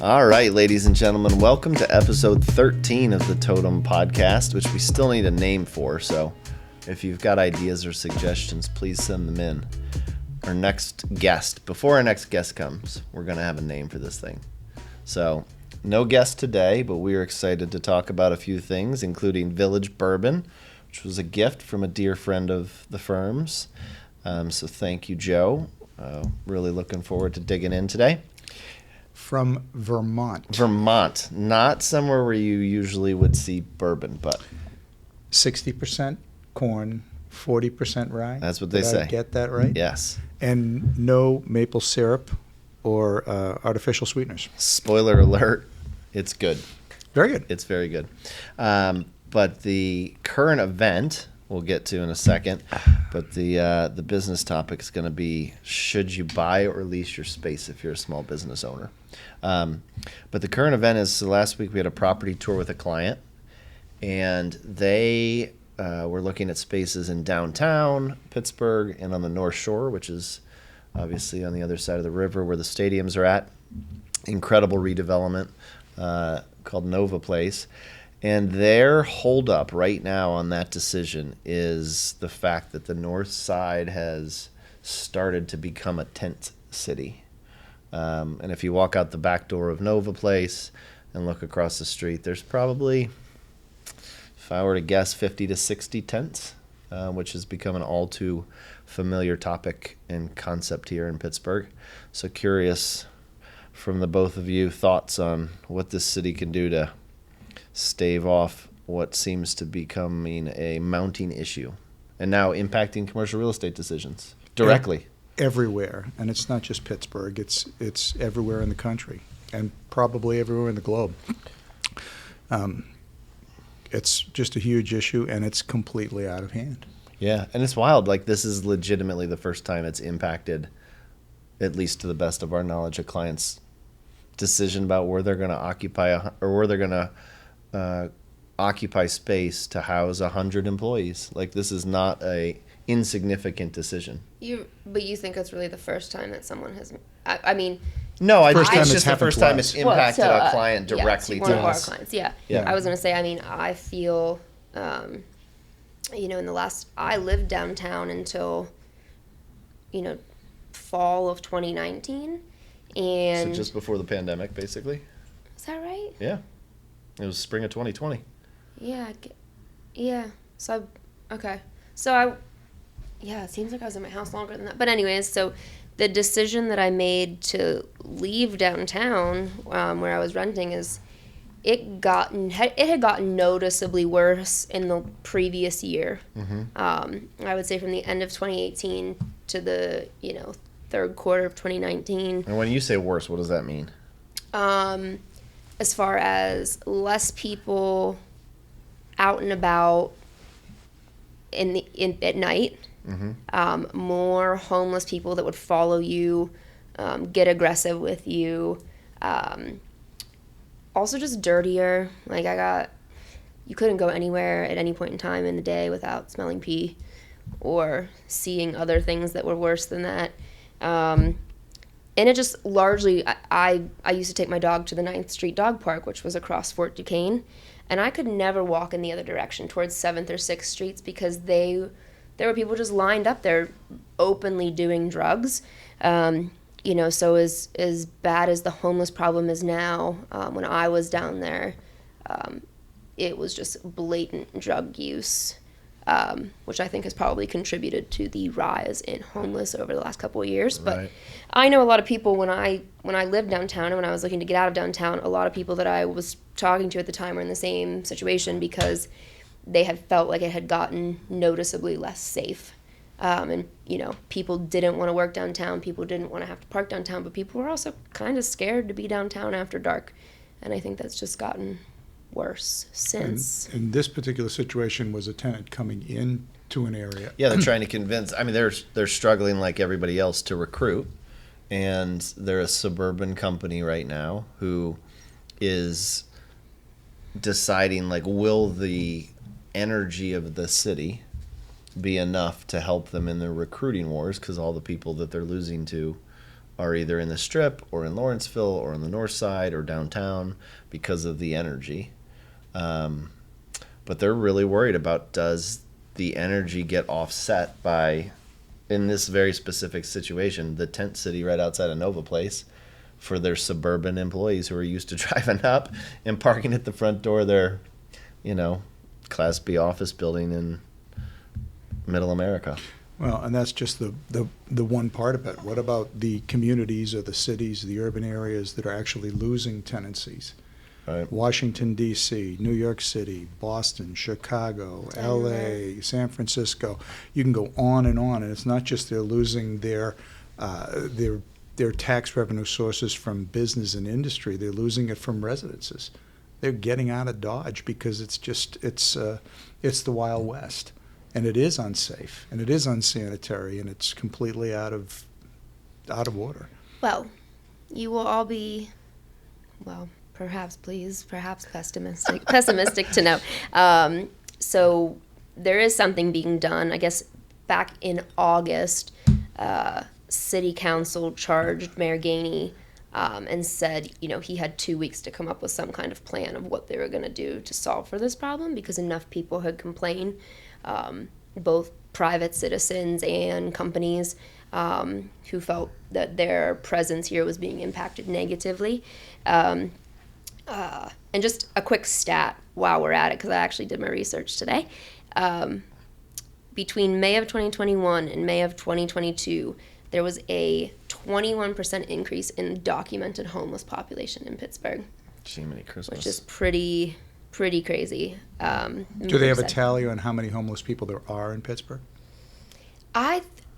All right, ladies and gentlemen, welcome to episode 13 of the Totum podcast, which we still need a name for. So if you've got ideas or suggestions, please send them in. Our next guest, before our next guest comes, we're going to have a name for this thing. So no guest today, but we are excited to talk about a few things, including Village Bourbon, which was a gift from a dear friend of the firm's. So thank you, Joe. Really looking forward to digging in today. From Vermont. Vermont, not somewhere where you usually would see bourbon, but 60% corn, 40% rye. That's what they Did say. I get that right? Yes. And no maple syrup or artificial sweeteners. Spoiler alert, it's good. Very good. It's very good. But the current event we'll get to in a second, but the business topic is going to be, should you buy or lease your space if you're a small business owner? But the current event is, so last week we had a property tour with a client, and they were looking at spaces in downtown Pittsburgh and on the North Shore, which is obviously on the other side of the river where the stadiums are at. Incredible redevelopment called Nova Place. And their holdup right now on that decision is the fact that the north side has started to become a tent city. And if you walk out the back door of Nova Place and look across the street, there's probably, if I were to guess, 50 to 60 tents, which has become an all too familiar topic and concept here in Pittsburgh. So curious from the both of you, thoughts on what this city can do to stave off what seems to becoming a mounting issue and now impacting commercial real estate decisions directly. Everywhere. And it's not just Pittsburgh. It's everywhere in the country and probably everywhere in the globe. It's just a huge issue, and it's completely out of hand. Yeah, and it's wild. Like, this is legitimately the first time it's impacted, at least to the best of our knowledge, a client's decision about where they're going to occupy or where they're going to occupy space to house 100 employees. Like, this is not a insignificant decision. But you think it's really the first time that someone has? I mean, no, First time it's it's just the happened first time twice. it's impacted a client directly one to of our us. clients. Yeah. Yeah. I was gonna say. I mean, I feel, I lived downtown until, fall of 2019, and So just before the pandemic, basically. Is that right? Yeah. It was spring of 2020. Yeah. Yeah. So, it seems like I was in my house longer than that. But anyways, so the decision that I made to leave downtown, where I was renting, is it had gotten noticeably worse in the previous year. Mm-hmm. I would say from the end of 2018 to the third quarter of 2019. And when you say worse, what does that mean? As far as less people out and about at night, Mm-hmm. More homeless people that would follow you, get aggressive with you, also just dirtier. Like, you couldn't go anywhere at any point in time in the day without smelling pee or seeing other things that were worse than that. And it just largely, I used to take my dog to the 9th Street Dog Park, which was across Fort Duquesne, and I could never walk in the other direction towards 7th or 6th Streets because there were people just lined up there openly doing drugs. So as bad as the homeless problem is now, when I was down there, it was just blatant drug use, which I think has probably contributed to the rise in homeless over the last couple of years. But Right. I know a lot of people when I lived downtown and when I was looking to get out of downtown, a lot of people that I was talking to at the time were in the same situation because they had felt like it had gotten noticeably less safe. And people didn't want to work downtown. People didn't want to have to park downtown, but people were also kind of scared to be downtown after dark. And I think that's just gotten worse since. And this particular situation was a tenant coming into an area. Yeah, they're trying to convince. I mean, they're struggling like everybody else to recruit, and they're a suburban company right now who is deciding, like, will the energy of the city be enough to help them in their recruiting wars, because all the people that they're losing to are either in the Strip or in Lawrenceville or on the north side or downtown because of the energy. But they're really worried about, does the energy get offset by, in this very specific situation, the tent city right outside of Nova Place, for their suburban employees who are used to driving up and parking at the front door of their, Class B office building in middle America. Well, and that's just the one part of it. What about the communities or the cities, the urban areas that are actually losing tenancies? Right. Washington, D.C., New York City, Boston, Chicago, L.A., San Francisco. You can go on, and it's not just they're losing their tax revenue sources from business and industry. They're losing it from residences. They're getting out of Dodge because it's the Wild West, and it is unsafe, and it is unsanitary, and it's completely out of order. Well, you will all be, perhaps pessimistic to know. So there is something being done. I guess back in August, City Council charged Mayor Gainey and said, he had 2 weeks to come up with some kind of plan of what they were going to do to solve for this problem, because enough people had complained, both private citizens and companies, who felt that their presence here was being impacted negatively. And just a quick stat while we're at it, because I actually did my research today. Between May of 2021 and May of 2022, there was a 21% increase in documented homeless population in Pittsburgh. Jiminy Christmas. Which is pretty crazy. Do they have a tally on how many homeless people there are in Pittsburgh?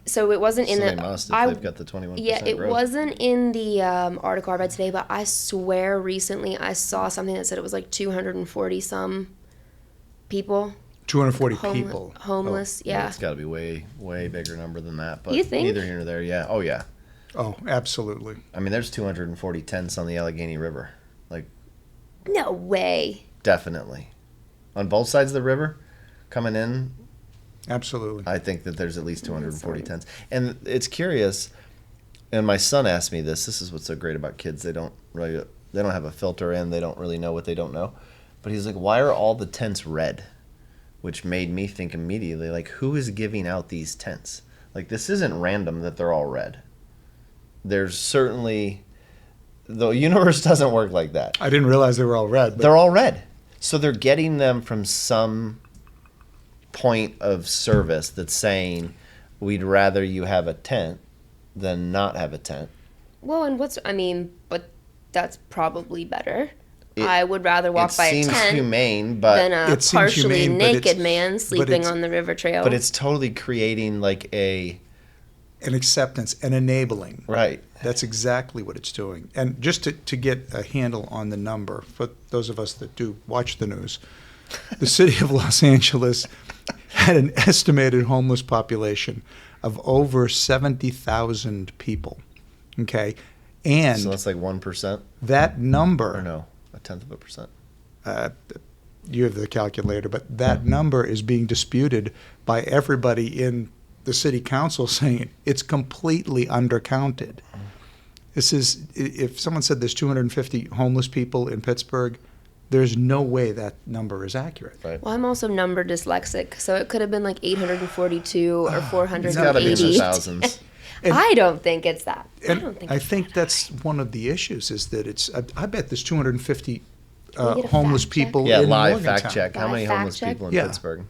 So it wasn't in so the. They must if they've got the 21%. Yeah, it growth. wasn't in the article I read today, but I swear recently I saw something that said it was like 240 some people. 240 people. Homeless, yeah. It's got to be way, way bigger number than that. But You think? neither here nor there. Yeah. Oh, yeah. Oh, absolutely. I mean, there's 240 tents on the Allegheny River. No way. Definitely. On both sides of the river, coming in, Absolutely. I think that there's at least 240 tents. And it's curious, and my son asked me this. This is what's so great about kids. They don't have a filter in. They don't really know what they don't know. But he's like, why are all the tents red? Which made me think immediately, who is giving out these tents? This isn't random that they're all red. There's certainly, the universe doesn't work like that. I didn't realize they were all red. But they're all red. So they're getting them from some point of service that's saying, we'd rather you have a tent than not have a tent. Well, but that's probably better. I would rather walk by a tent humane, but than a partially naked man sleeping on the river trail. But it's totally creating an acceptance, an enabling. Right. That's exactly what it's doing. And just to get a handle on the number, for those of us that do watch the news, the city of Los Angeles had an estimated homeless population of over 70,000 people. Okay? And so that's 1%? That number... Or no, 0.1%. You have the calculator, but that number is being disputed by everybody in the city council, saying it's completely undercounted. This is, if someone said there's 250 homeless people in Pittsburgh, there's no way that number is accurate. Right. Well, I'm also number dyslexic, so it could have been 842 or 480. It's got to be in the thousands. I don't think it's that. I think that's one of the issues, is that it's, I bet there's 250 homeless people in live Morgantown. fact check. How many homeless people in Pittsburgh?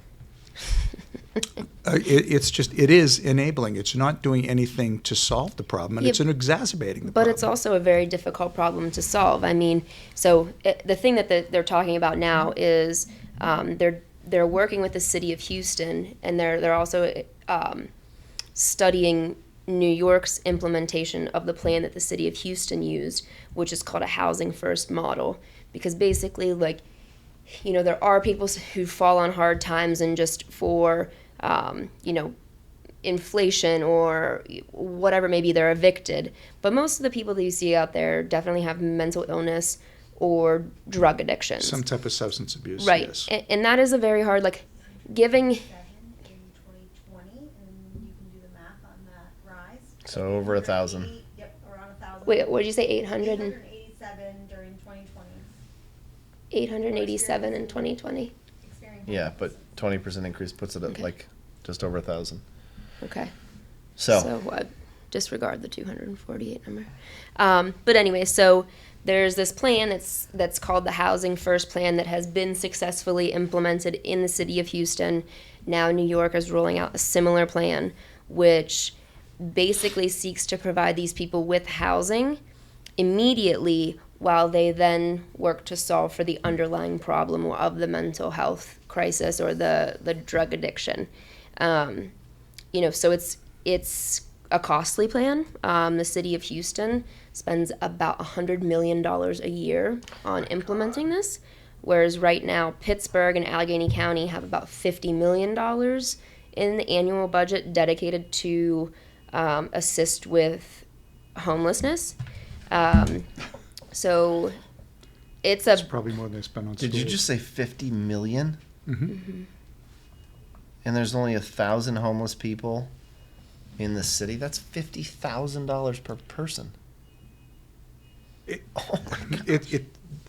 It is enabling. It's not doing anything to solve the problem, and it's exacerbating the problem. But it's also a very difficult problem to solve. The thing that they're talking about now is they're working with the city of Houston, and they're also studying New York's implementation of the plan that the city of Houston used, which is called a housing first model. Because basically, there are people who fall on hard times, and just for inflation or whatever, maybe they're evicted. But most of the people that you see out there definitely have mental illness or drug addiction. Some type of substance abuse. Right. Yes. And that is a very hard, giving... In 2020, and you can do the math on that rise. So over 1,000. Yep, around Wait, what did you say? 800 and 887 during 2020. 887 in 2020. Yeah, but 20% increase puts it at Okay. like just over 1,000. Okay. So what? Disregard the 248 number. But anyway, so there's this plan that's called the Housing First Plan that has been successfully implemented in the city of Houston. Now New York is rolling out a similar plan, which basically seeks to provide these people with housing immediately while they then work to solve for the underlying problem of the mental health crisis or the drug addiction. So it's a costly plan. The city of Houston spends about $100 million a year on implementing this, whereas right now Pittsburgh and Allegheny County have about $50 million in the annual budget dedicated to assist with homelessness. So it's probably more than they spend on schools. did you just say 50 million? Mm-hmm. And there's only 1,000 homeless people in the city? That's $50,000 per person.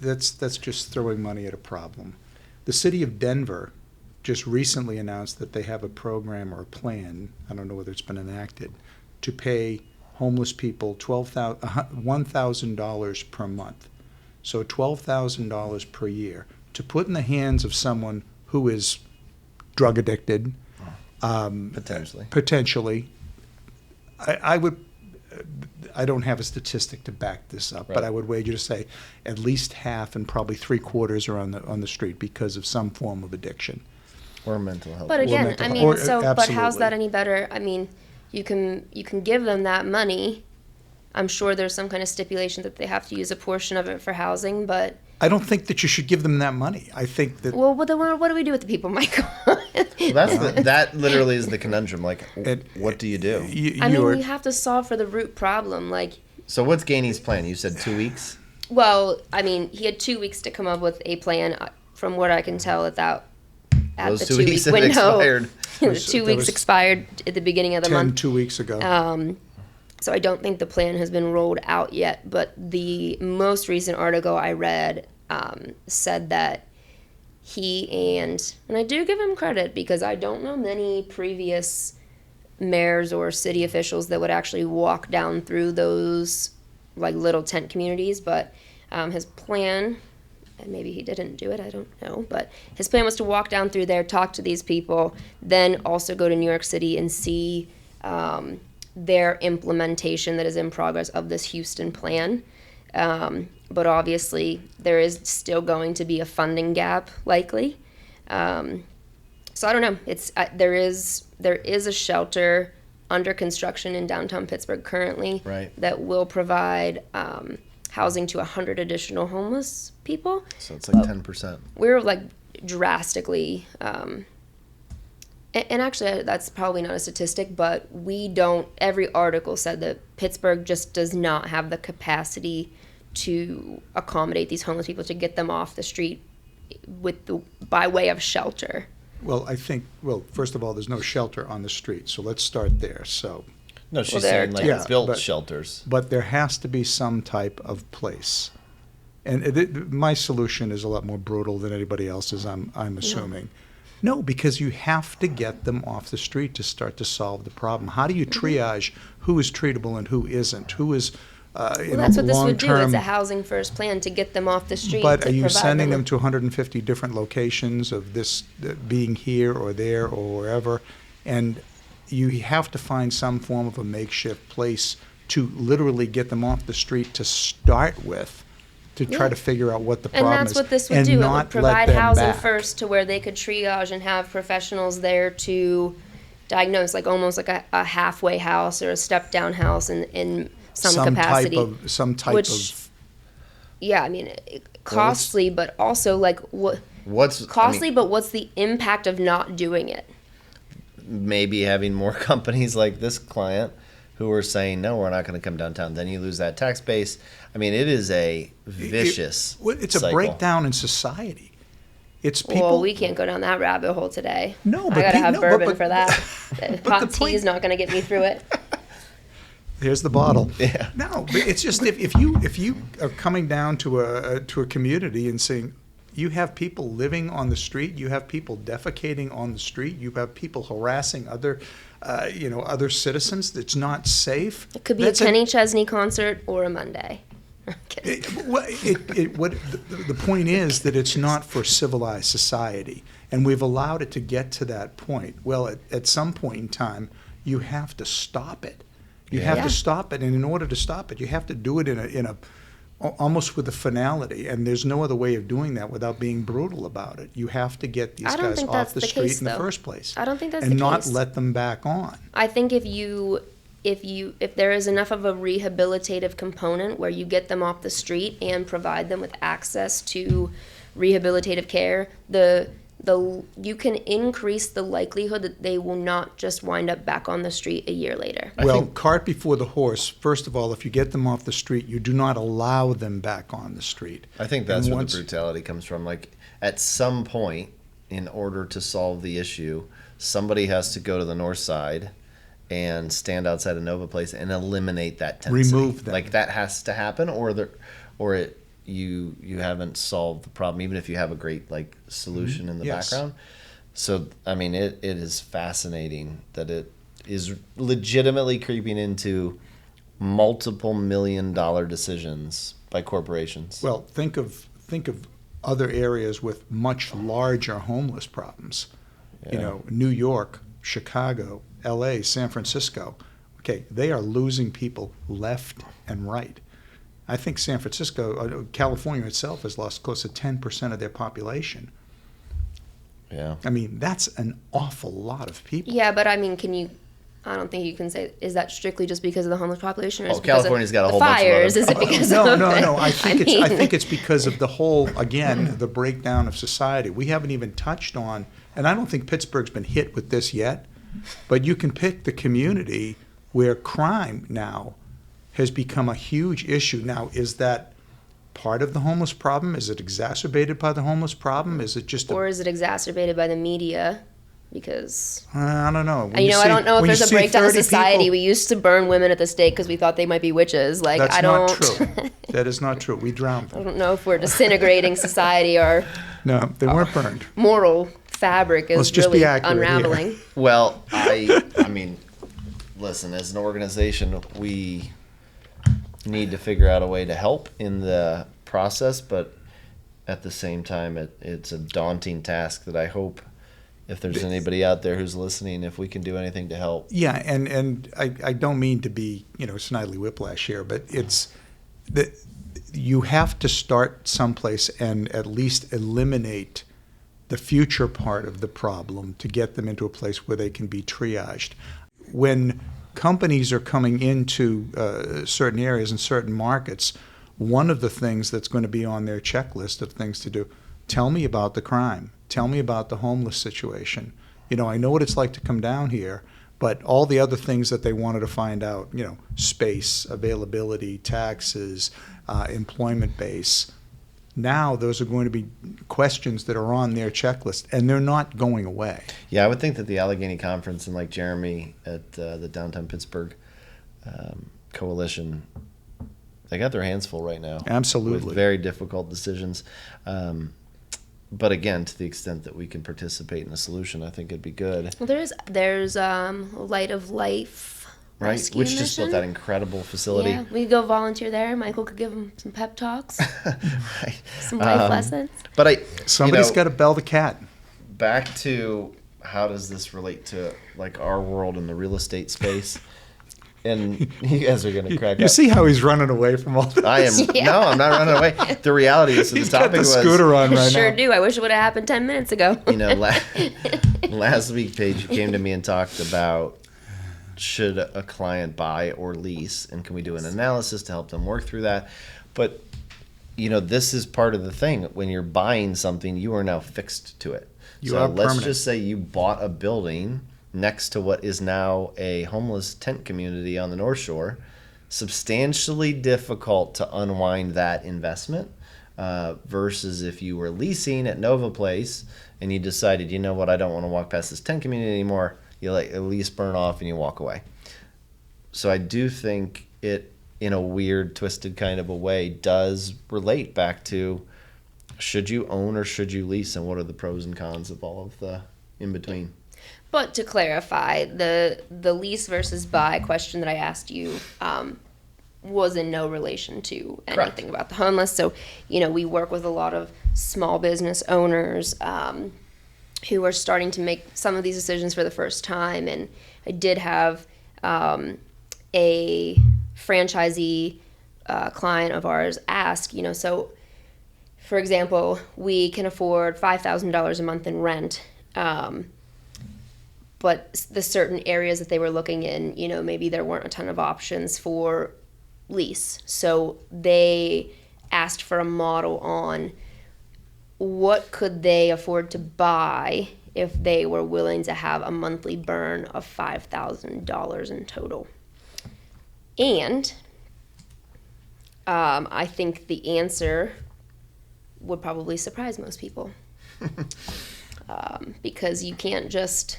That's just throwing money at a problem. The city of Denver just recently announced that they have a program or a plan, I don't know whether it's been enacted, to pay homeless people $1,000 per month. So $12,000 per year to put in the hands of someone who is drug addicted. Potentially. I don't have a statistic to back this up, Right. but I would wager to say at least half and probably 3/4 are on the street because of some form of addiction. Or mental health. But again, mental I health. mean, but how's Absolutely. that any better? I mean, you can give them that money. I'm sure there's some kind of stipulation that they have to use a portion of it for housing, but I don't think that you should give them that money. I think that well, what do we do with the people, Michael? Well, that literally is the conundrum. Like, It- what do you do? we have to solve for the root problem. Like, So what's Gainey's plan? You said 2 weeks? well, I mean, he had 2 weeks to come up with a plan. From what I can tell, at Those the 2 2 weeks week have window, expired. the 2 weeks was expired at the beginning of the month. 2 weeks ago. So I don't think the plan has been rolled out yet, but the most recent article I read said that he and I do give him credit because I don't know many previous mayors or city officials that would actually walk down through those like little tent communities, but his plan, and maybe he didn't do it, I don't know, but his plan was to walk down through there, talk to these people, then also go to New York City and see their implementation that is in progress of this Houston plan. But obviously there is still going to be a funding gap likely. So I don't know. There is a shelter under construction in downtown Pittsburgh currently Right. that will provide housing to 100 additional homeless people. So it's like 10%. We're like drastically and actually that's probably not a statistic, but every article said that Pittsburgh just does not have the capacity to accommodate these homeless people, to get them off the street by way of shelter. Well, first of all, there's no shelter on the street, so let's start there. So, No, she's they're saying like Yeah, built but- shelters. but there has to be some type of place. And my solution is a lot more brutal than anybody else's, I'm assuming. No, because you have to get them off the street to start to solve the problem. How do you triage who is treatable and who isn't? Who is Well, that's what this would do. long-term? It's a housing first plan to get them off the street. But to are you provide sending them with- to 150 different locations of this being here or there or wherever? And you have to find some form of a makeshift place to literally get them off the street to start with, to try Yeah. to figure out what the And problem that's is. what this would and do. It not would let provide them housing back. first to where they could triage and have professionals there to diagnose, like almost like a halfway house or a step down house in some capacity. Some type which- of. Yeah, I mean, costly, but also like What's costly, but what's the impact of not doing it? Maybe having more companies like this client who are saying, no, we're not going to come downtown. Then you lose that tax base. I mean, it is a vicious It's a cycle. breakdown in society. It's people. Well, we can't go down that rabbit hole today. No, I but gotta have no, bourbon but- for that. but Hot the tea point- is not gonna get me through it. Here's the bottle. Yeah. No, but it's just if you are coming down to a community and saying, you have people living on the street, you have people defecating on the street, you have people harassing other citizens. That's not safe. It could be That's a Kenny Chesney concert or a Monday. The point is that it's not for civilized society, and we've allowed it to get to that point. Well, at some point in time, you have to stop it. You have to stop it, and in order to stop it, you have to do it in a almost with a finality. And there's no other way of doing that without being brutal about it. You have to get these guys off the street in the first place. I don't think that's the and case. not let them back on. I think if there is enough of a rehabilitative component where you get them off the street and provide them with access to rehabilitative care, you can increase the likelihood that they will not just wind up back on the street a year later. Well, cart before the horse. First of all, if you get them off the street, you do not allow them back on the street. I think that's where the brutality comes from. Like, at some point, in order to solve the issue, somebody has to go to the north side and stand outside a Nova Place and eliminate that tendency. Remove them. Like, that has to happen, you haven't solved the problem, even if you have a great solution in the background. So I mean, it is fascinating that it is legitimately creeping into multiple $1-million decisions by corporations. Well, think of other areas with much larger homeless problems. New York, Chicago, L.A., San Francisco. Okay, they are losing people left and right. I think San Francisco, California itself has lost close to 10% of their population. Yeah. I mean, that's an awful lot of people. Yeah, but I mean, I don't think you can say, is that strictly just because of the homeless population? Or California's got a whole bunch of fires? Is it because No. I think it's because of the whole, again, the breakdown of society. We haven't even touched on, and I don't think Pittsburgh's been hit with this yet, but you can pick the community where crime now has become a huge issue. Now, is that part of the homeless problem? Is it exacerbated by the homeless problem? Is it just or is it exacerbated by the media? Because I don't know. I don't know if there's a breakdown of society. We used to burn women at the stake because we thought they might be witches. That's not true. That is not true. We drowned them. I don't know if we're disintegrating society or no, they weren't burned. Moral fabric is really unraveling. Here. Well, I mean, listen, as an organization, we need to figure out a way to help in the process, but at the same time, it's a daunting task that I hope, if there's anybody out there who's listening, if we can do anything to help. Yeah, and I don't mean to be, Snidely Whiplash here, but it's that you have to start someplace and at least eliminate the future part of the problem to get them into a place where they can be triaged. When companies are coming into certain areas and certain markets, one of the things that's going to be on their checklist of things to do, tell me about the crime. Tell me about the homeless situation. I know what it's like to come down here, but all the other things that they wanted to find out, space, availability, taxes, employment base. Now those are going to be questions that are on their checklist, and they're not going away. Yeah, I would think that the Allegheny Conference and like Jeremy at the Downtown Pittsburgh Coalition, they got their hands full right now. Absolutely. With very difficult decisions. But again, to the extent that we can participate in a solution, I think it'd be good. Well, there's Light of Life. Right, Rescue which just mission. built that incredible facility. Yeah, we could go volunteer there. Michael could give them some pep talks, Right. some life lessons. But Somebody's got to bell the cat. Back to how does this relate to like our world in the real estate space? And you guys are going to crack up. You see how he's running away from all this? I am. Yeah. No, I'm not running away. The reality is, He's the got topic the was, scooter on right Sure now. do. I wish it would have happened 10 minutes ago. Last week, Paige, you came to me and talked about should a client buy or lease, and can we do an analysis to help them work through that? But, this is part of the thing. When you're buying something, you are now fixed to it. You so are let's permanent. just say you bought a building next to what is now a homeless tent community on the North Shore. Substantially difficult to unwind that investment versus if you were leasing at Nova Place and you decided, I don't want to walk past this tent community anymore. You let a lease burn off and you walk away. So I do think it, in a weird, twisted kind of a way, does relate back to should you own or should you lease, and what are the pros and cons of all of the in between. But to clarify, the lease versus buy question that I asked you was in no relation to anything Correct. about the homeless. So, we work with a lot of small business owners who are starting to make some of these decisions for the first time. And I did have a franchisee client of ours ask, so for example, we can afford $5,000 a month in rent. But the certain areas that they were looking in, maybe there weren't a ton of options for lease. So they asked for a model on what could they afford to buy if they were willing to have a monthly burn of $5,000 in total. And I think the answer would probably surprise most people. Because you can't just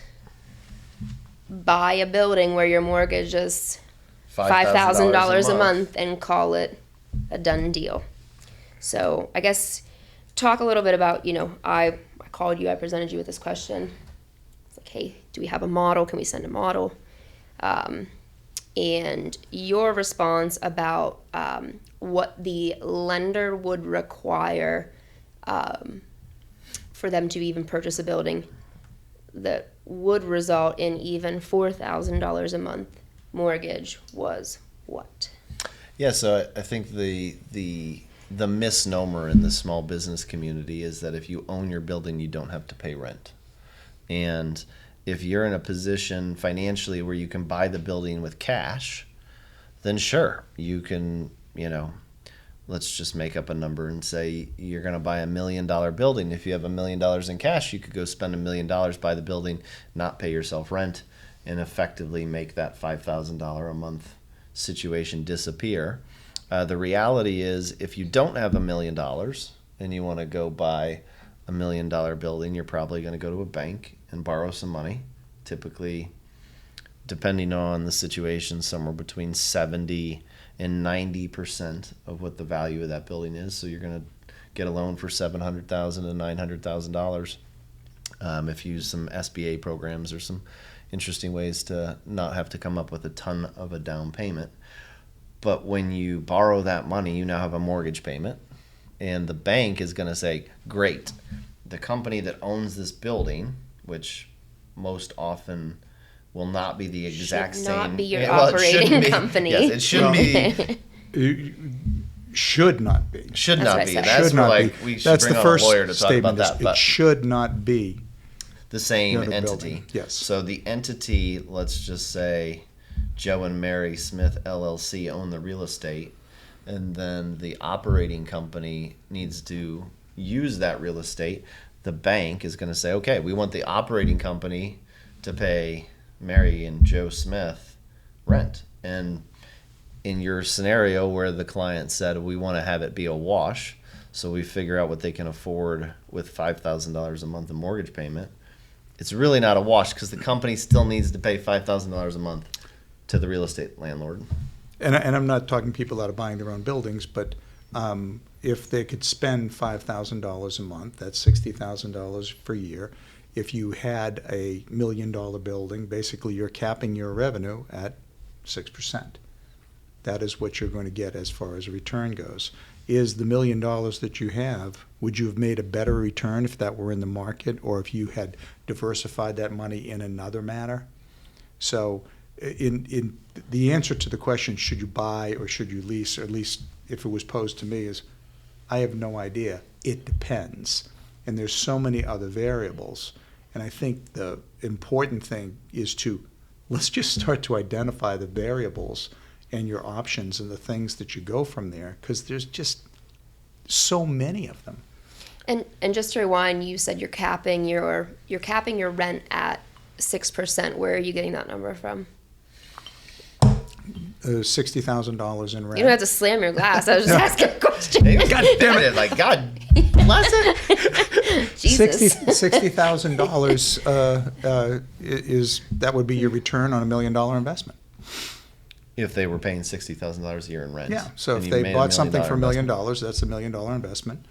buy a building where your mortgage is $5,000 a month and call it a done deal. So I guess talk a little bit about, I called you, I presented you with this question. It's like, hey, do we have a model? Can we send a model? And your response about what the lender would require for them to even purchase a building that would result in even $4,000 a month mortgage was what? Yeah, so I think the misnomer in the small business community is that if you own your building, you don't have to pay rent. And if you're in a position financially where you can buy the building with cash, then sure, you can, let's just make up a number and say you're going to buy $1 million building. If you have $1 million in cash, you could go spend $1 million, buy the building, not pay yourself rent, and effectively make that $5,000 a month situation disappear. The reality is, if you don't have $1 million and you want to go buy $1 million building, you're probably going to go to a bank and borrow some money. Typically, depending on the situation, somewhere between 70 and 90% of what the value of that building is. So you're going to get a loan for $700,000 to $900,000. If you use some SBA programs, there's some interesting ways to not have to come up with a ton of a down payment. But when you borrow that money, you now have a mortgage payment, and the bank is going to say, great, the company that owns this building, which most often will not be the exact Should same. not be your operating company. Yes, it shouldn't be. Should not be. Should That's not what I be. said. That's Should where not be. we should That's bring the on first a lawyer to talk about statement. that. It But should not be the same the other entity. building. Yes. So the entity, let's just say Joe and Mary Smith LLC own the real estate, and then the operating company needs to use that real estate. The bank is going to say, okay, we want the operating company to pay Mary and Joe Smith rent. And in your scenario where the client said we want to have it be a wash, so we figure out what they can afford with $5,000 a month in mortgage payment, it's really not a wash because the company still needs to pay $5,000 a month to the real estate landlord. And I'm not talking people out of buying their own buildings, but if they could spend $5,000 a month, that's $60,000 per year. If you had a $1 million building, basically you're capping your revenue at 6%. That is what you're going to get as far as a return goes. Is the $1 million that you have, would you have made a better return if that were in the market, or if you had diversified that money in another manner? So in the answer to the question, should you buy or should you lease, or at least if it was posed to me, is I have no idea. It depends. And there's so many other variables. And I think the important thing is let's just start to identify the variables and your options and the things that you go from there, because there's just so many of them. And just to rewind, you said you're capping your rent at 6%. Where are you getting that number from? $60,000 in rent. You don't have to slam your glass. I was just asking a question. God damn it! Like God bless it. Jesus. $60,000 is that would be your return on $1 million investment. if they were paying $60,000 a year in rent. Yeah, so and if you they made bought something for $1 million, investment. that's $1 million investment,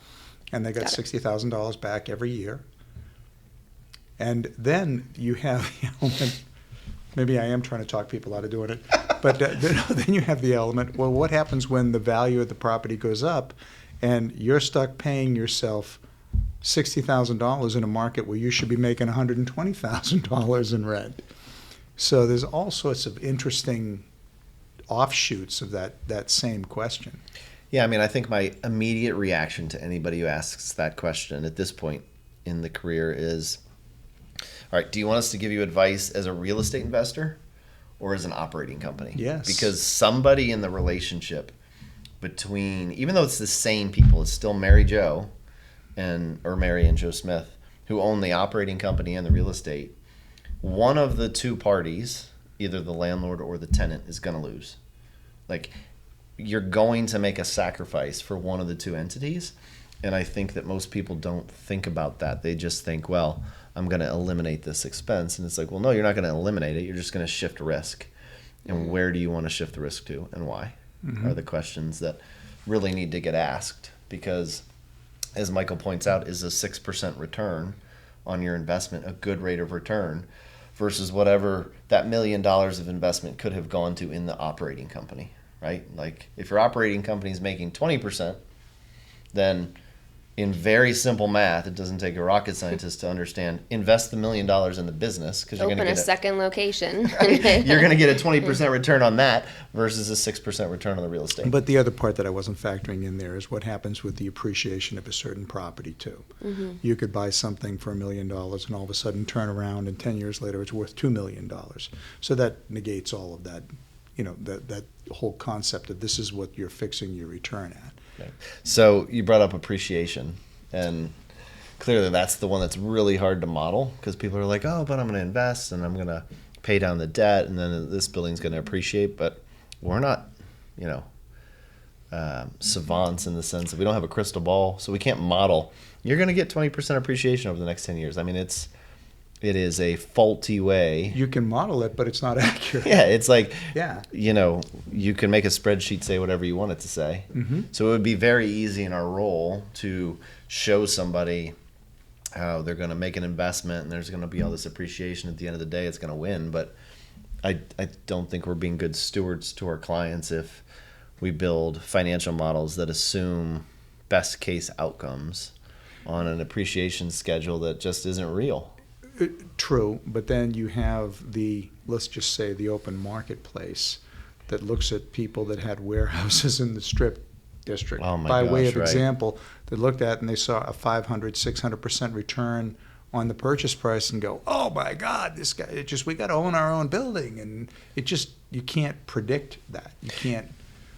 and they got Got it. $60,000 back every year. And then you have the element, maybe I am trying to talk people out of doing it, but then you have the element, well, what happens when the value of the property goes up and you're stuck paying yourself $60,000 in a market where you should be making $120,000 in rent? So there's all sorts of interesting offshoots of that same question. Yeah, I mean, I think my immediate reaction to anybody who asks that question at this point in the career is, all right, do you want us to give you advice as a real estate investor or as an operating company? Yes. Because somebody in the relationship between, even though it's the same people, it's still Mary Jo or Mary and Joe Smith who own the operating company and the real estate. One of the two parties, either the landlord or the tenant, is going to lose. Like, you're going to make a sacrifice for one of the two entities. And I think that most people don't think about that. They just think, well, I'm going to eliminate this expense. And it's like, well, no, you're not going to eliminate it. You're just going to shift risk. And where do you want to shift the risk to and why are the questions that really need to get asked. Because, as Michael points out, is a 6% return on your investment a good rate of return versus whatever that $1 million of investment could have gone to in the operating company, right? Like, if your operating company is making 20%, then in very simple math, it doesn't take a rocket scientist to understand, invest the $1 million in the business because you're going to Open get a second location. you're going to get a 20% return on that versus a 6% return on the real estate. But the other part that I wasn't factoring in there is what happens with the appreciation of a certain property too. Mm-hmm. You could buy something for $1 million and all of a sudden turn around and 10 years later it's worth $2 million. So that negates all of that, that whole concept of this is what you're fixing your return at. Okay. So you brought up appreciation, and clearly that's the one that's really hard to model because people are like, oh, but I'm going to invest and I'm going to pay down the debt and then this building's going to appreciate. But we're not, savants in the sense that we don't have a crystal ball, so we can't model. You're going to get 20% appreciation over the next 10 years. I mean, it is a faulty way. You can model it, but it's not accurate. Yeah, it's like, Yeah. you can make a spreadsheet say whatever you want it to say. Mm-hmm. So it would be very easy in our role to show somebody how they're going to make an investment and there's going to be all this appreciation at the end of the day. It's going to win. But I don't think we're being good stewards to our clients if we build financial models that assume best case outcomes on an appreciation schedule that just isn't real. True, but then you have let's just say the open marketplace that looks at people that had warehouses in the Strip district. Oh my By way gosh, of right. example, they looked at and they saw a 500, 600% return on the purchase price and go, oh my God, this guy, we got to own our own building. And you can't predict that. You can't.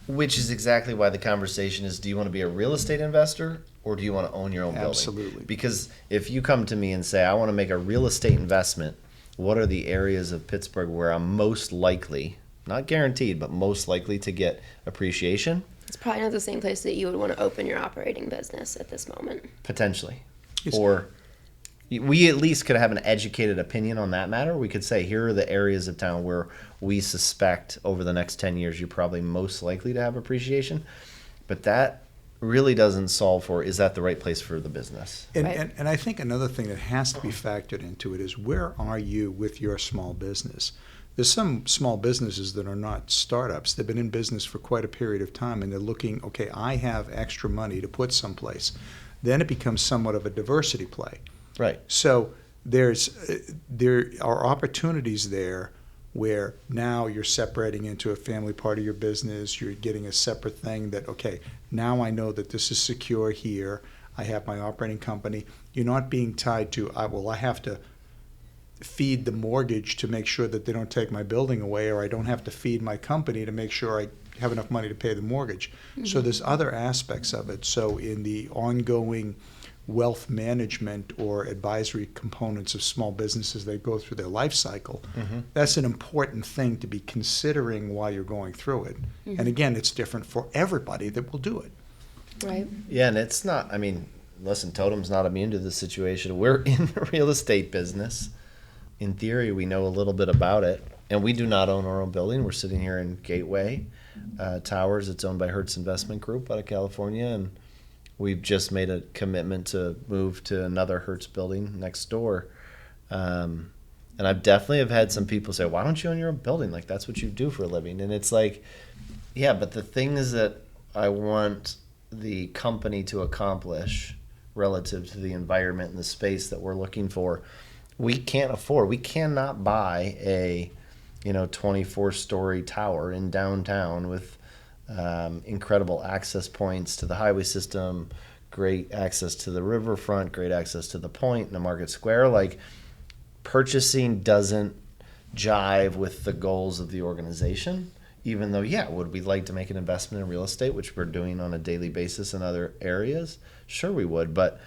Which is exactly why the conversation is, do you want to be a real estate investor or do you want to own your own building? Absolutely. Because if you come to me and say, I want to make a real estate investment, what are the areas of Pittsburgh where I'm most likely, not guaranteed, but most likely to get appreciation? It's probably not the same place that you would want to open your operating business at this moment. Potentially. It's- Or we at least could have an educated opinion on that matter. We could say, here are the areas of town where we suspect over the next 10 years you're probably most likely to have appreciation. But that really doesn't solve for, is that the right place for the business? And, Right. and I think another thing that has to be factored into it is where are you with your small business? There's some small businesses that are not startups. They've been in business for quite a period of time and they're looking, okay, I have extra money to put someplace. Then it becomes somewhat of a diversity play. Right. So there are opportunities there where now you're separating into a family part of your business. You're getting a separate thing that, okay, now I know that this is secure here. I have my operating company. You're not being tied to, I have to feed the mortgage to make sure that they don't take my building away, or I don't have to feed my company to make sure I have enough money to pay the mortgage. Mm-hmm. So there's other aspects of it. So in the ongoing wealth management or advisory components of small businesses that go through their life cycle, that's an important thing to be considering while you're going through it. Mm-hmm. And again, it's different for everybody that will do it. Right. Yeah, and it's not, listen, Totum's not immune to this situation. We're in the real estate business. In theory, we know a little bit about it. And we do not own our own building. We're sitting here in Gateway Towers. It's owned by Hertz Investment Group out of California, and we've just made a commitment to move to another Hertz building next door. And I've definitely have had some people say, "Why don't you own your own building? Like that's what you do for a living." And it's like, yeah, but the things that I want the company to accomplish relative to the environment and the space that we're looking for, we can't afford. We cannot buy a 24-story tower in downtown with incredible access points to the highway system, great access to the riverfront, great access to the point and the market square. Like, purchasing doesn't jive with the goals of the organization, even though, yeah, would we like to make an investment in real estate, which we're doing on a daily basis in other areas? Sure we would, but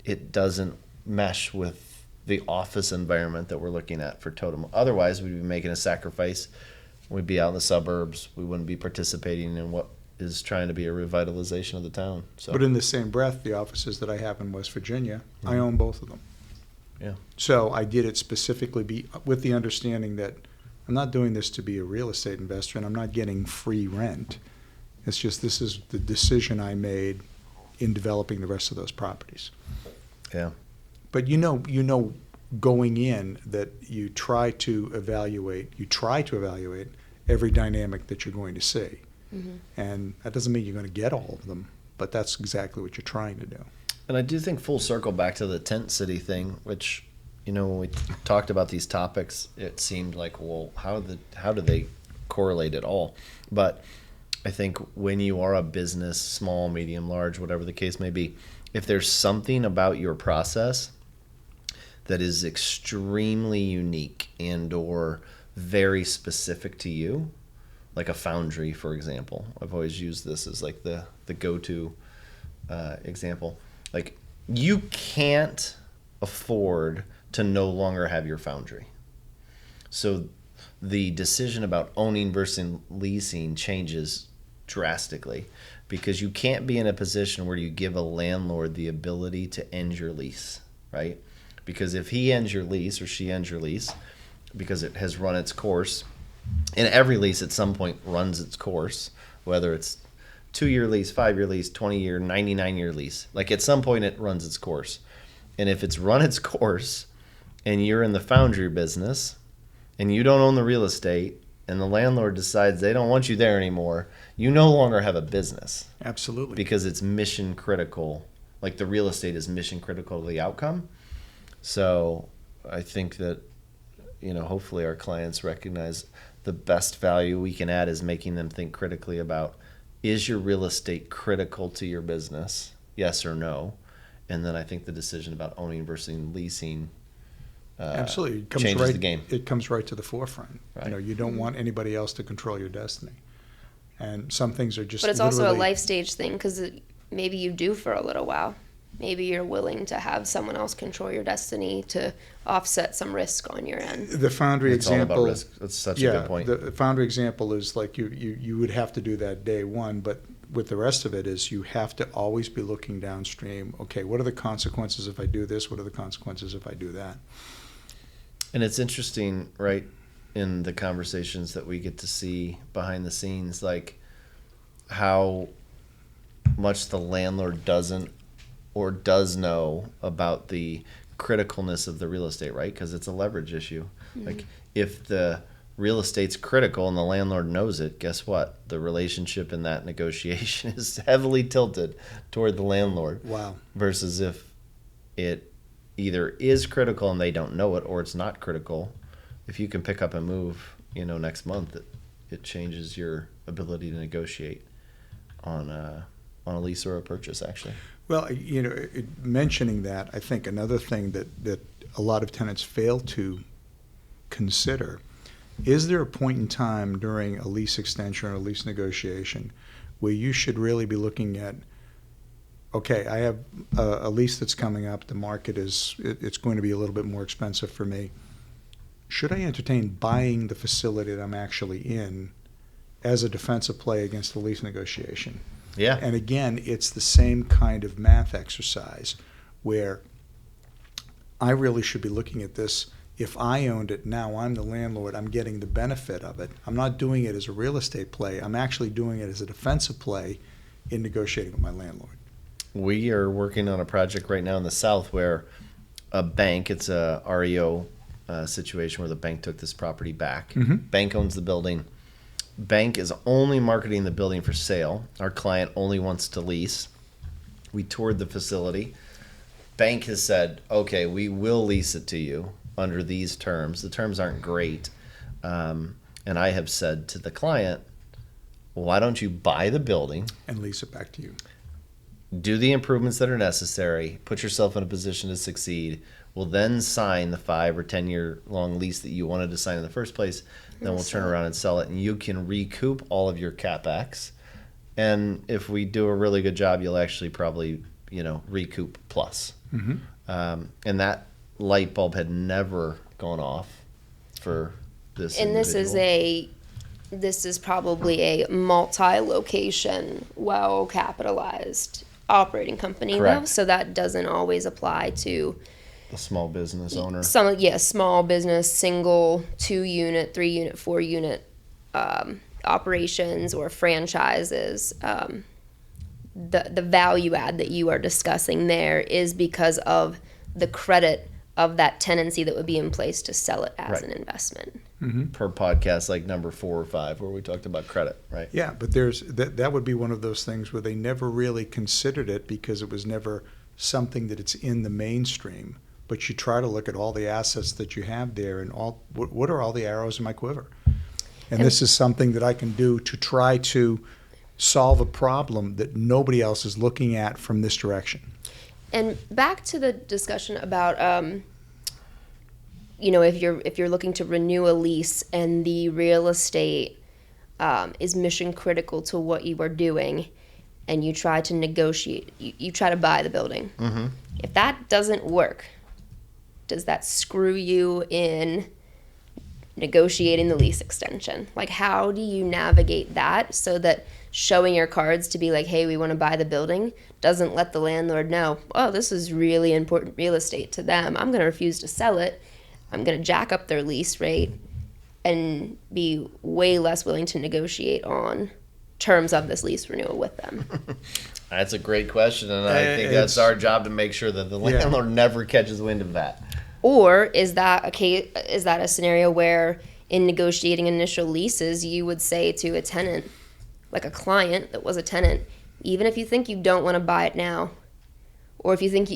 it doesn't mesh with the office environment that we're looking at for Totum. Otherwise, we'd be making a sacrifice. We'd be out in the suburbs. We wouldn't be participating in what is trying to be a revitalization of the town. So, But in the same breath, the offices that I have in West Virginia, I own both of them. yeah. So I did it specifically with the understanding that I'm not doing this to be a real estate investor, and I'm not getting free rent. It's just this is the decision I made in developing the rest of those properties. Yeah. But you know going in that you try to evaluate every dynamic that you're going to see. Mm-hmm. And that doesn't mean you're going to get all of them, but that's exactly what you're trying to do. And I do think full circle back to the tent city thing, which, when we talked about these topics, it seemed like, well, how do they correlate at all? But I think when you are a business, small, medium, large, whatever the case may be, if there's something about your process that is extremely unique and or very specific to you, like a foundry, for example. I've always used this as like the go-to example. Like, you can't afford to no longer have your foundry. So the decision about owning versus leasing changes drastically, because you can't be in a position where you give a landlord the ability to end your lease, right? Because if he ends your lease or she ends your lease because it has run its course, and every lease at some point runs its course, whether it's 2-year lease, 5-year lease, 20-year, 99-year lease, like at some point it runs its course. And if it's run its course and you're in the foundry business and you don't own the real estate and the landlord decides they don't want you there anymore, you no longer have a business. Absolutely. Because it's mission critical. Like, the real estate is mission critical to the outcome. So I think that, hopefully our clients recognize the best value we can add is making them think critically about, is your real estate critical to your business? Yes or no? And then I think the decision about owning versus leasing Absolutely. It comes changes right, the game. It comes right to the forefront. Right. You don't want anybody else to control your destiny. And some things are just But it's also a literally- life stage thing, because maybe you do for a little while. Maybe you're willing to have someone else control your destiny to offset some risk on your end. The foundry It's all example. about risk. That's such a good point. The foundry example is like you would have to do that day one, but with the rest of it is you have to always be looking downstream. Okay, what are the consequences if I do this? What are the consequences if I do that? And it's interesting, right, in the conversations that we get to see behind the scenes, like how much the landlord doesn't or does know about the criticalness of the real estate, right? Because it's a leverage issue. Mm-hmm. Like, if the real estate's critical and the landlord knows it, guess what? The relationship in that negotiation is heavily tilted toward the landlord. Wow. Versus if it either is critical and they don't know it, or it's not critical, if you can pick up and move, next month, it changes your ability to negotiate on a lease or a purchase, actually. Well, mentioning that, I think another thing that a lot of tenants fail to consider, is there a point in time during a lease extension or a lease negotiation where you should really be looking at, okay, I have a lease that's coming up, the market it's going to be a little bit more expensive for me. Should I entertain buying the facility that I'm actually in as a defensive play against the lease negotiation? Yeah. And again, it's the same kind of math exercise where I really should be looking at this If I owned it, now I'm the landlord, I'm getting the benefit of it. I'm not doing it as a real estate play. I'm actually doing it as a defensive play in negotiating with my landlord. We are working on a project right now in the South where a bank, it's a REO situation where the bank took this property back. Bank owns the building. Bank is only marketing the building for sale. Our client only wants to lease. We toured the facility. Bank has said, okay, we will lease it to you under these terms. The terms aren't great. And I have said to the client, why don't you buy the building, And lease it back to you. do the improvements that are necessary, put yourself in a position to succeed, will then sign the 5 or 10 year long lease that you wanted to sign in the first place. Then we'll turn around and sell it, and you can recoup all of your CapEx. And if we do a really good job, you'll actually probably, recoup plus. And that light bulb had never gone off for this. And individual. this is probably a multi-location, well-capitalized operating company, though, Correct. so that doesn't always apply to The small business owner. small business, single, 2-unit, 3-unit, 4-unit operations or franchises. The value add that you are discussing there is because of the credit of that tenancy that would be in place to sell it as Right. an investment. Per podcast, like number 4 or 5, where we talked about credit, right? Yeah, but that would be one of those things where they never really considered it because it was never something that it's in the mainstream. But you try to look at all the assets that you have there and what are all the arrows in my quiver? And this is something that I can do to try to solve a problem that nobody else is looking at from this direction. And back to the discussion about, if you're looking to renew a lease and the real estate is mission critical to what you are doing, and you try to negotiate, you try to buy the building. If that doesn't work, does that screw you in negotiating the lease extension? Like, how do you navigate that so that showing your cards to be like, hey, we want to buy the building, doesn't let the landlord know, oh, this is really important real estate to them. I'm going to refuse to sell it. I'm going to jack up their lease rate and be way less willing to negotiate on terms of this lease renewal with them. That's a great question, and I think that's our job to make sure that the landlord never catches wind of that. Or is that a scenario where in negotiating initial leases, you would say to a tenant, like a client that was a tenant, even if you think you don't want to buy it now, or if you think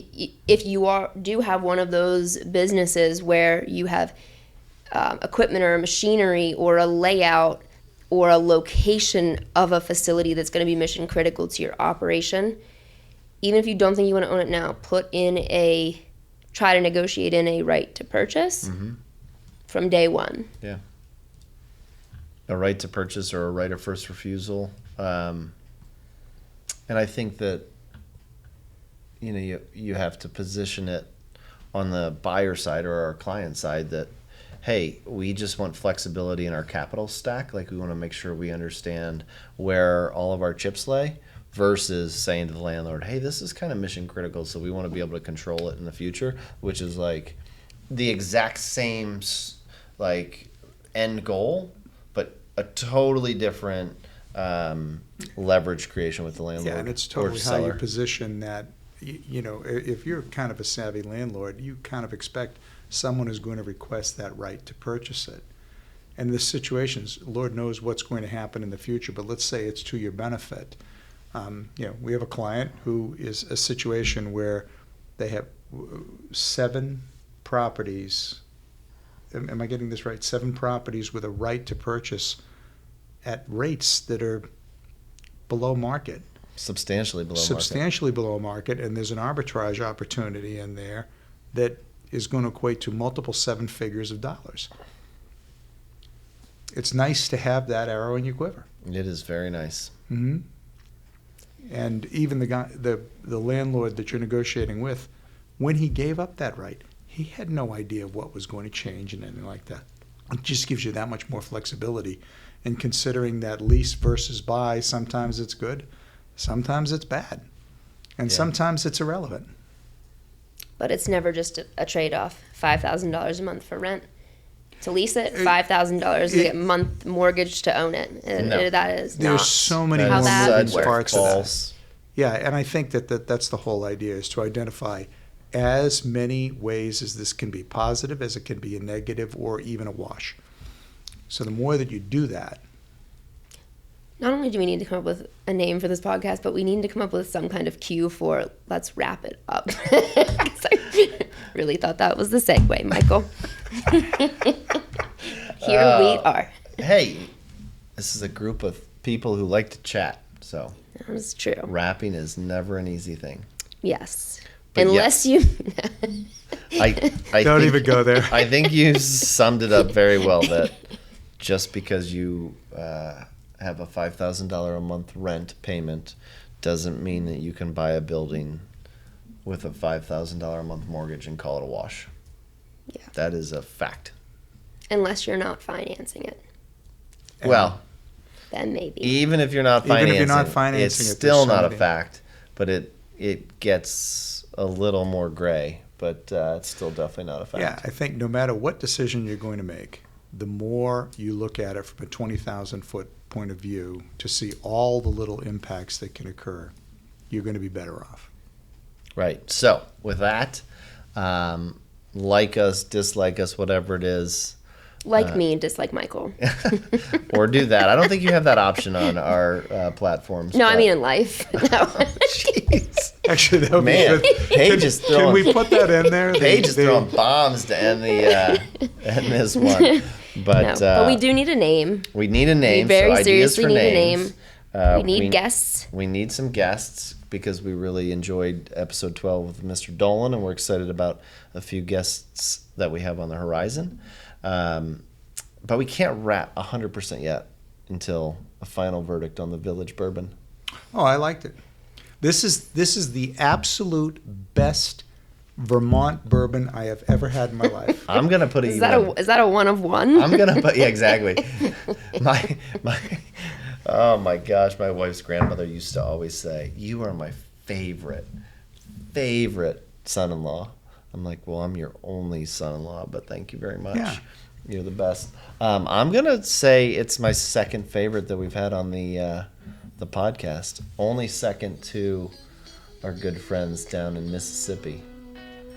if you do have one of those businesses where you have equipment or machinery or a layout or a location of a facility that's going to be mission critical to your operation, even if you don't think you want to own it now, try to negotiate in a right to purchase from day one. Yeah. A right to purchase or a right of first refusal. And I think that, you have to position it on the buyer side or our client side that, hey, we just want flexibility in our capital stack. Like, we want to make sure we understand where all of our chips lay, versus saying to the landlord, hey, this is kind of mission critical, so we want to be able to control it in the future, which is like the exact same end goal, but a totally different leverage creation with the landlord. Yeah, and it's or totally how seller. you position that. If you're kind of a savvy landlord, you kind of expect someone is going to request that right to purchase it. And the situations, Lord knows what's going to happen in the future, but let's say it's to your benefit. We have a client who is a situation where they have 7 properties. Am I getting this right? 7 properties with a right to purchase at rates that are below market. Substantially below market. Substantially below market, and there's an arbitrage opportunity in there that is going to equate to multiple 7 figures of dollars. It's nice to have that arrow in your quiver. It is very nice. Mm-hmm. And even the landlord that you're negotiating with, when he gave up that right, he had no idea what was going to change and anything like that. It just gives you that much more flexibility. And considering that lease versus buy, sometimes it's good, sometimes it's bad, and sometimes it's irrelevant. but it's never just a trade-off. $5,000 a month for rent to lease it, $5,000 to get month mortgage to own it. No. That is There's not so many That more how is that moving such a parts of that. false. Yeah, and I think that's the whole idea, is to identify as many ways as this can be positive as it can be a negative or even a wash. So the more that you do that, Not only do we need to come up with a name for this podcast, but we need to come up with some kind of cue for let's wrap it up. 'Cause I really thought that was the segue, Michael. Here we are. Hey, this is a group of people who like to chat, so That's true. rapping is never an easy thing. Yes. But Unless yes. you. I don't think- even go there. I think you summed it up very well, that just because you have a $5,000 a month rent payment doesn't mean that you can buy a building with a $5,000 a month mortgage and call it a wash. Yeah. That is a fact. Unless you're not financing it. Well, Then maybe. even if you're not Even if financing, you're not financing it's it, there's still not a somebody- fact, but it gets a little more gray, but it's still definitely not a fact. yeah, I think no matter what decision you're going to make, the more you look at it from a 20,000-foot point of view to see all the little impacts that can occur, you're going to be better off. Right. So with that, like us, dislike us, whatever it is, Like me, dislike Michael. or do that. I don't think you have that option on our platforms. No, I but- mean in life. No. Jeez. Actually, that would Man, be good. Paige is Can throwing. we put that in there? Paige is The- throwing bombs to end the end this one. But, But we do need a name. We need a name. We very so ideas seriously for need names. a name. We need guests. We need some guests because we really enjoyed episode 12 with Mr. Dolan, and we're excited about a few guests that we have on the horizon. But we can't wrap 100% yet until a final verdict on the Village Bourbon. Oh, I liked it. This is the absolute best Vermont bourbon I have ever had in my life. I'm gonna put it. Is that a one of one? I'm gonna put. Yeah, exactly. my. Oh my gosh, my wife's grandmother used to always say, "You are my favorite son-in-law." I'm like, "Well, I'm your only son-in-law, but thank you very much. Yeah. You're the best." I'm gonna say it's my second favorite that we've had on the podcast. Only second to our good friends down in Mississippi,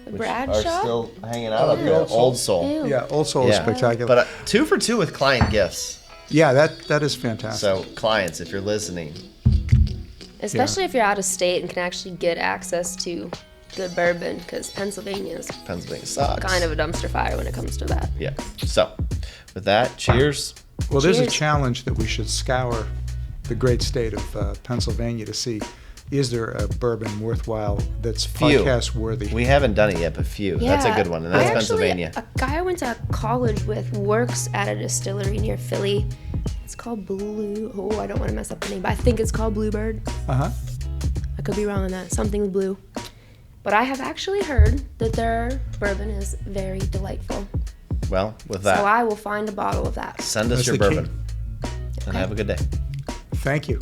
which Bradshaw? are still hanging out up Ew. there. Old Soul. Ew. Yeah, Old Soul is Yeah. spectacular. But 2 for 2 with client gifts. yeah, that is fantastic. So clients, if you're listening, Especially if you're out of state and can actually get access to good bourbon, because Pennsylvania is Pennsylvania sucks. kind of a dumpster fire when it comes to that. Yeah. So, with that, cheers. Well, there's a Cheers. challenge that we should scour the great state of Pennsylvania to see, is there a bourbon worthwhile that's Few. podcast worthy? We haven't done it yet, but few. That's a good one, and that's Pennsylvania. A guy I went to college with works at a distillery near Philly. It's called Blue. Oh, I don't want to mess up the name, but I think it's called Bluebird. Uh-huh. I could be wrong on that. Something with blue. But I have actually heard that their bourbon is very delightful. Well, with that, So I will find a bottle of that. send us That's your the key. bourbon. And have a good day. Thank you.